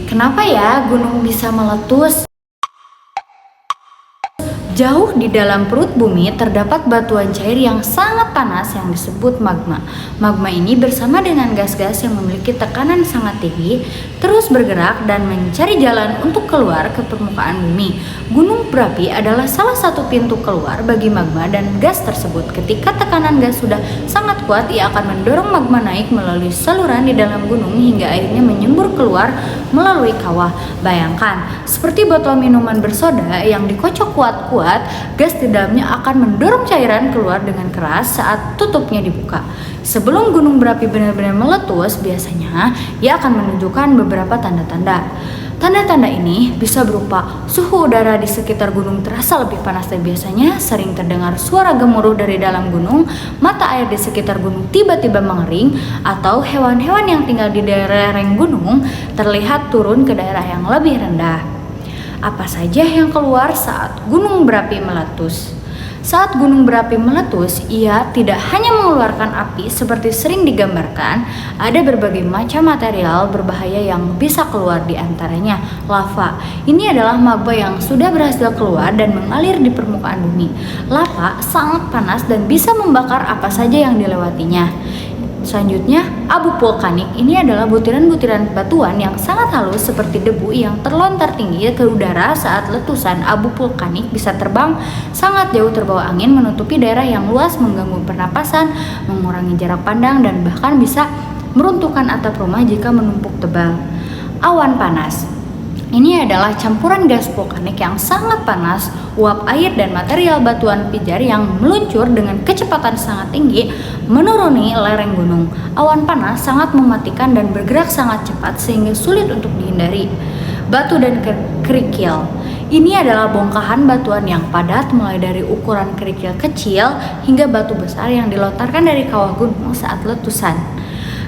Kenapa ya gunung bisa meletus? Jauh di dalam perut bumi terdapat batuan cair yang sangat panas yang disebut magma. Magma ini bersama dengan gas-gas yang memiliki tekanan sangat tinggi terus bergerak dan mencari jalan untuk keluar ke permukaan bumi. Gunung berapi adalah salah satu pintu keluar bagi magma dan gas tersebut. Ketika tekanan gas sudah sangat kuat, ia akan mendorong magma naik melalui saluran di dalam gunung hingga airnya menyembur keluar melalui kawah. Bayangkan, seperti botol minuman bersoda yang dikocok kuat-kuat, gas di dalamnya akan mendorong cairan keluar dengan keras saat tutupnya dibuka. Sebelum gunung berapi benar-benar meletus, biasanya ia akan menunjukkan beberapa tanda-tanda. Tanda-tanda ini bisa berupa suhu udara di sekitar gunung terasa lebih panas dari biasanya, sering terdengar suara gemuruh dari dalam gunung, mata air di sekitar gunung tiba-tiba mengering, atau hewan-hewan yang tinggal di daerah lereng gunung terlihat turun ke daerah yang lebih rendah. Apa saja yang keluar saat gunung berapi meletus? Saat gunung berapi meletus, ia tidak hanya mengeluarkan api seperti sering digambarkan, ada berbagai macam material berbahaya yang bisa keluar, di antaranya lava. Ini adalah magma yang sudah berhasil keluar dan mengalir di permukaan bumi. Lava sangat panas dan bisa membakar apa saja yang dilewatinya. Selanjutnya, abu vulkanik. Ini adalah butiran-butiran batuan yang sangat halus seperti debu yang terlontar tinggi ke udara saat letusan. Abu vulkanik bisa terbang sangat jauh terbawa angin, menutupi daerah yang luas, mengganggu pernapasan, mengurangi jarak pandang, dan bahkan bisa meruntuhkan atap rumah jika menumpuk tebal. Awan panas. Ini adalah campuran gas vulkanik yang sangat panas, uap air dan material batuan pijar yang meluncur dengan kecepatan sangat tinggi menuruni lereng gunung. Awan panas sangat mematikan dan bergerak sangat cepat sehingga sulit untuk dihindari. Batu dan kerikil. Ini adalah bongkahan batuan yang padat mulai dari ukuran kerikil kecil hingga batu besar yang dilontarkan dari kawah gunung saat letusan.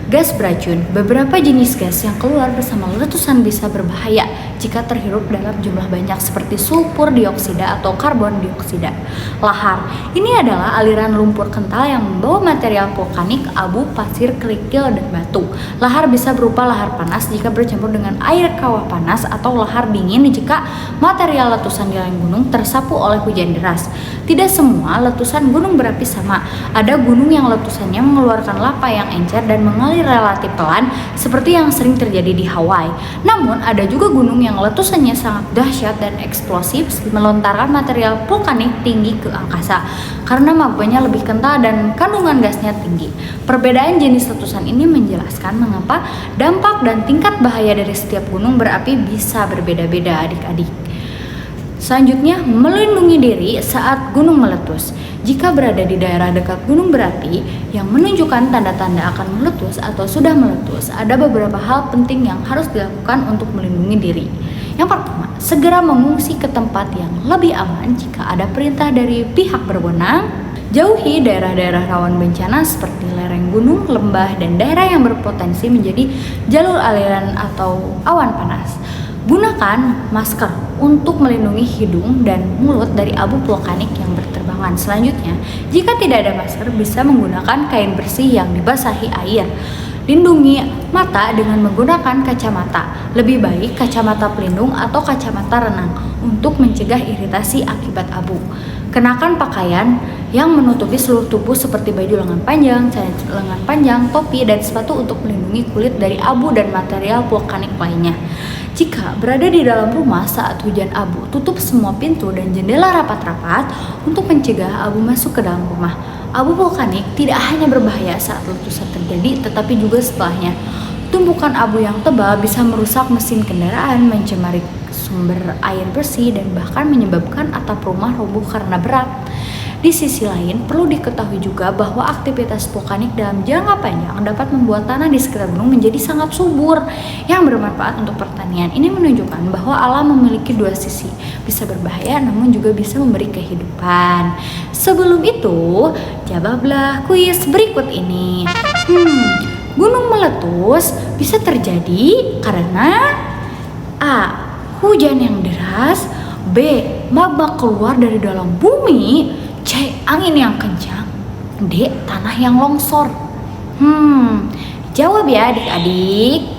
Gas beracun. Beberapa jenis gas yang keluar bersama letusan bisa berbahaya jika terhirup dalam jumlah banyak seperti sulfur dioksida atau karbon dioksida. Lahar. Ini adalah aliran lumpur kental yang membawa material vulkanik, abu, pasir, kerikil, dan batu. Lahar bisa berupa lahar panas jika bercampur dengan air kawah panas atau lahar dingin jika material letusan di lereng gunung tersapu oleh hujan deras. Tidak semua letusan gunung berapi sama. Ada gunung yang letusannya mengeluarkan lava yang encer dan mengalir relatif pelan seperti yang sering terjadi di Hawaii. Namun ada juga gunung yang letusannya sangat dahsyat dan eksplosif, melontarkan material vulkanik tinggi ke angkasa karena magmanya lebih kental dan kandungan gasnya tinggi. Perbedaan jenis letusan ini menjelaskan mengapa dampak dan tingkat bahaya dari setiap gunung berapi bisa berbeda-beda, adik-adik. Selanjutnya, melindungi diri saat gunung meletus. Jika berada di daerah dekat gunung berapi yang menunjukkan tanda-tanda akan meletus atau sudah meletus, ada beberapa hal penting yang harus dilakukan untuk melindungi diri. Yang pertama, segera mengungsi ke tempat yang lebih aman jika ada perintah dari pihak berwenang. Jauhi daerah-daerah rawan bencana seperti lereng gunung, lembah, dan daerah yang berpotensi menjadi jalur aliran atau awan panas. Gunakan masker untuk melindungi hidung dan mulut dari abu vulkanik yang berterbangan. Selanjutnya, jika tidak ada masker, bisa menggunakan kain bersih yang dibasahi air. Lindungi mata dengan menggunakan kacamata. Lebih baik kacamata pelindung atau kacamata renang untuk mencegah iritasi akibat abu. Kenakan pakaian yang menutupi seluruh tubuh seperti baju lengan panjang, celana lengan panjang, topi, dan sepatu untuk melindungi kulit dari abu dan material vulkanik lainnya. Jika berada di dalam rumah saat hujan abu, tutup semua pintu dan jendela rapat-rapat untuk mencegah abu masuk ke dalam rumah. Abu vulkanik tidak hanya berbahaya saat letusan terjadi, tetapi juga setelahnya. Tumpukan abu yang tebal bisa merusak mesin kendaraan, mencemari sumber air bersih, dan bahkan menyebabkan atap rumah roboh karena berat. Di sisi lain, perlu diketahui juga bahwa aktivitas vulkanik dalam jangka panjang dapat membuat tanah di sekitar gunung menjadi sangat subur yang bermanfaat untuk pertanian. Ini menunjukkan bahwa alam memiliki dua sisi, bisa berbahaya namun juga bisa memberi kehidupan. Sebelum itu, jawablah kuis berikut ini. Gunung meletus bisa terjadi karena A. Hujan yang deras, B. Magma keluar dari dalam bumi, C. Angin yang kencang, D. Tanah yang longsor. Jawab ya adik-adik.